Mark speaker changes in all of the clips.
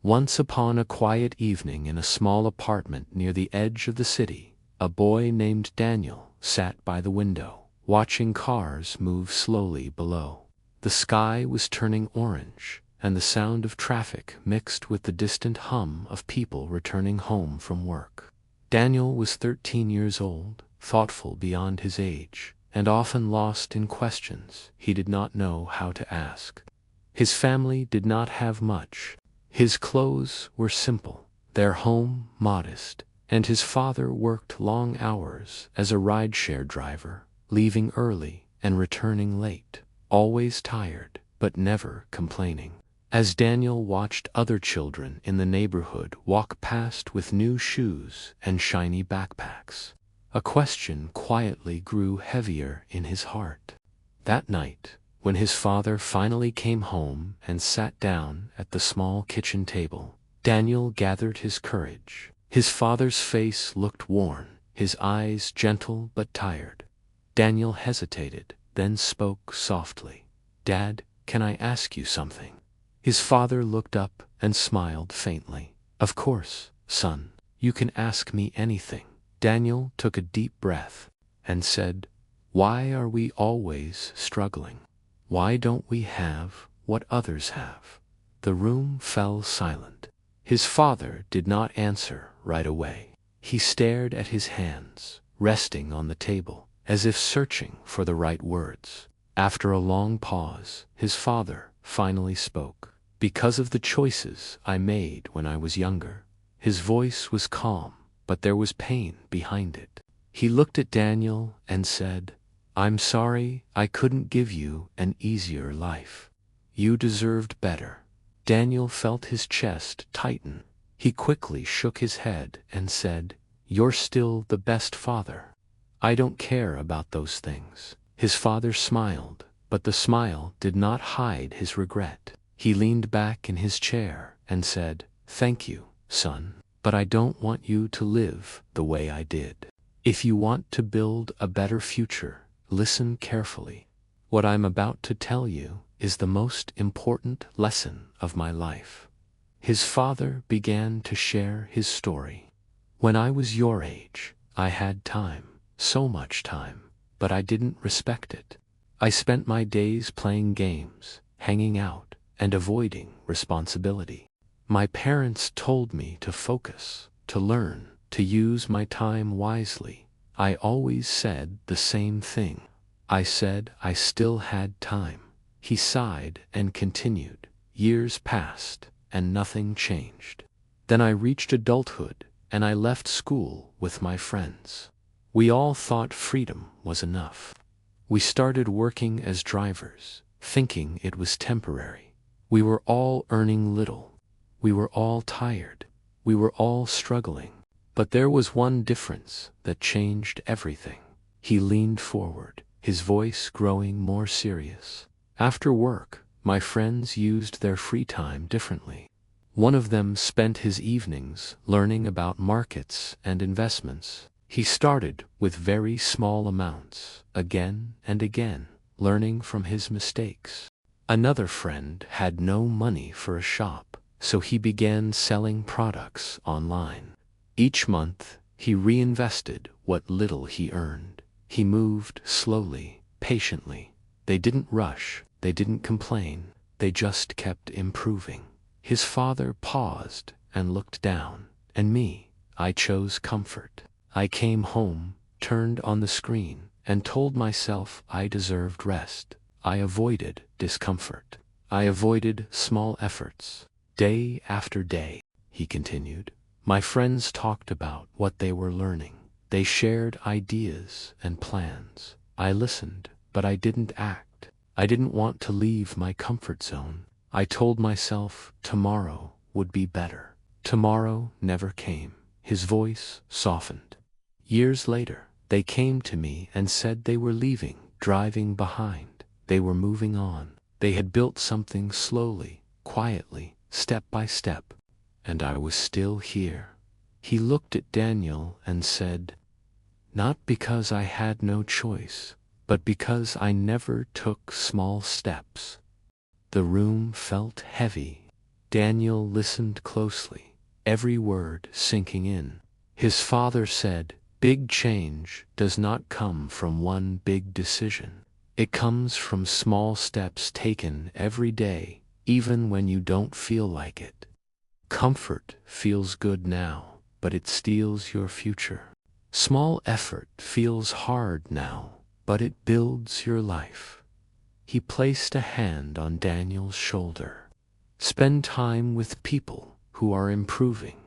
Speaker 1: Once upon a quiet evening in a small apartment near the edge of the city, a boy named Daniel sat by the window, watching cars move slowly below. The sky was turning orange, and the sound of traffic mixed with the distant hum of people returning home from work. Daniel was 13 years old, thoughtful beyond his age, and often lost in questions he did not know how to ask. His family did not have much. His clothes were simple, their home modest, and his father worked long hours as a rideshare driver, leaving early and returning late, always tired but never complaining. As Daniel watched other children in the neighborhood walk past with new shoes and shiny backpacks, a question quietly grew heavier in his heart. That night, when his father finally came home and sat down at the small kitchen table, Daniel gathered his courage. His father's face looked worn, his eyes gentle but tired. Daniel hesitated, then spoke softly. "Dad, can I ask you something?" His father looked up and smiled faintly. "Of course, son, you can ask me anything." Daniel took a deep breath and said, "Why are we always struggling? Why don't we have what others have?" The room fell silent. His father did not answer right away. He stared at his hands, resting on the table, as if searching for the right words. After a long pause, his father finally spoke. "Because of the choices I made when I was younger." His voice was calm, but there was pain behind it. He looked at Daniel and said, "I'm sorry I couldn't give you an easier life. You deserved better." Daniel felt his chest tighten. He quickly shook his head and said, "You're still the best father. I don't care about those things." His father smiled, but the smile did not hide his regret. He leaned back in his chair and said, "Thank you, son, but I don't want you to live the way I did. If you want to build a better future, listen carefully. What I'm about to tell you is the most important lesson of my life." His father began to share his story. "When I was your age, I had time, so much time, but I didn't respect it. I spent my days playing games, hanging out, and avoiding responsibility. My parents told me to focus, to learn, to use my time wisely. I always said the same thing. I said I still had time." He sighed and continued, "Years passed, and nothing changed. Then I reached adulthood, and I left school with my friends. We all thought freedom was enough. We started working as drivers, thinking it was temporary. We were all earning little. We were all tired. We were all struggling. But there was one difference that changed everything." He leaned forward, his voice growing more serious. "After work, my friends used their free time differently. One of them spent his evenings learning about markets and investments. He started with very small amounts, again and again, learning from his mistakes. Another friend had no money for a shop, so he began selling products online. Each month, he reinvested what little he earned. He moved slowly, patiently. They didn't rush, they didn't complain, they just kept improving." His father paused and looked down. "And me, I chose comfort. I came home, turned on the screen, and told myself I deserved rest. I avoided discomfort. I avoided small efforts. Day after day," he continued, "my friends talked about what they were learning. They shared ideas and plans. I listened, but I didn't act. I didn't want to leave my comfort zone. I told myself tomorrow would be better. Tomorrow never came." His voice softened. "Years later, they came to me and said they were leaving, driving behind. They were moving on. They had built something slowly, quietly, step by step. And I was still here." He looked at Daniel and said, "Not because I had no choice, but because I never took small steps." The room felt heavy. Daniel listened closely, every word sinking in. His father said, "Big change does not come from one big decision. It comes from small steps taken every day, even when you don't feel like it. Comfort feels good now, but it steals your future. Small effort feels hard now, but it builds your life." He placed a hand on Daniel's shoulder. "Spend time with people who are improving.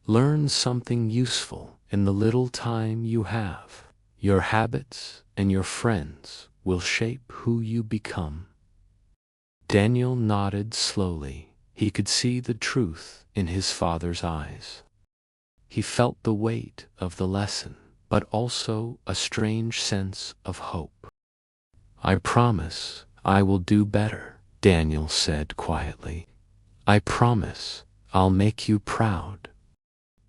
Speaker 1: Learn something useful in the little time you have. Your habits and your friends will shape who you become." Daniel nodded slowly. He could see the truth in his father's eyes. He felt the weight of the lesson, but also a strange sense of hope. "I promise I will do better," Daniel said quietly. "I promise I'll make you proud."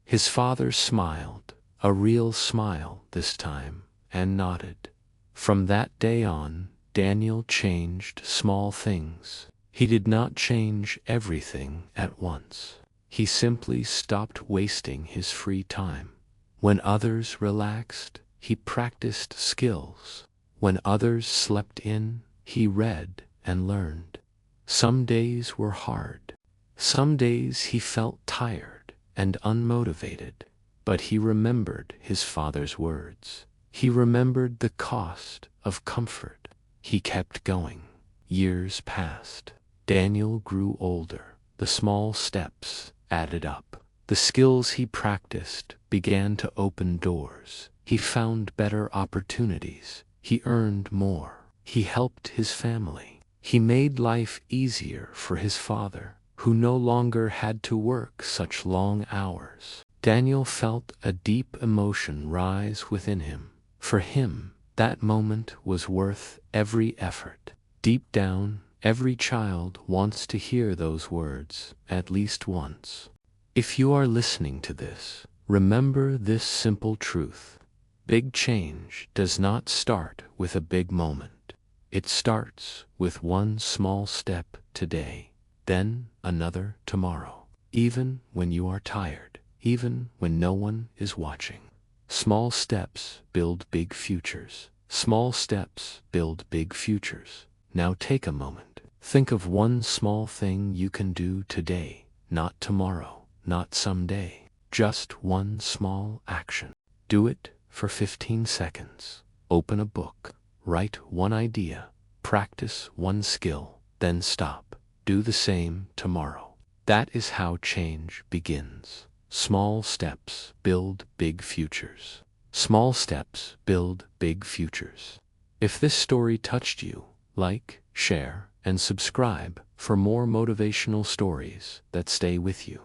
Speaker 1: His father smiled, a real smile this time, and nodded. From that day on, Daniel changed small things. He did not change everything at once. He simply stopped wasting his free time. When others relaxed, he practiced skills. When others slept in, he read and learned. Some days were hard. Some days he felt tired and unmotivated. But he remembered his father's words. He remembered the cost of comfort. He kept going. Years passed. Daniel grew older. The small steps added up. The skills he practiced began to open doors. He found better opportunities. He earned more. He helped his family. He made life easier for his father, who no longer had to work such long hours. Daniel felt a deep emotion rise within him. For him, that moment was worth every effort. Deep down, every child wants to hear those words at least once. If you are listening to this, remember this simple truth. Big change does not start with a big moment. It starts with one small step today, then another tomorrow. Even when you are tired, even when no one is watching. Small steps build big futures. Small steps build big futures. Now take a moment. Think of one small thing you can do today, not tomorrow, not someday. Just one small action. Do it for 15 seconds. Open a book. Write one idea. Practice one skill. Then stop. Do the same tomorrow. That is how change begins. Small steps build big futures. Small steps build big futures. If this story touched you, like, share, and subscribe for more motivational stories that stay with you.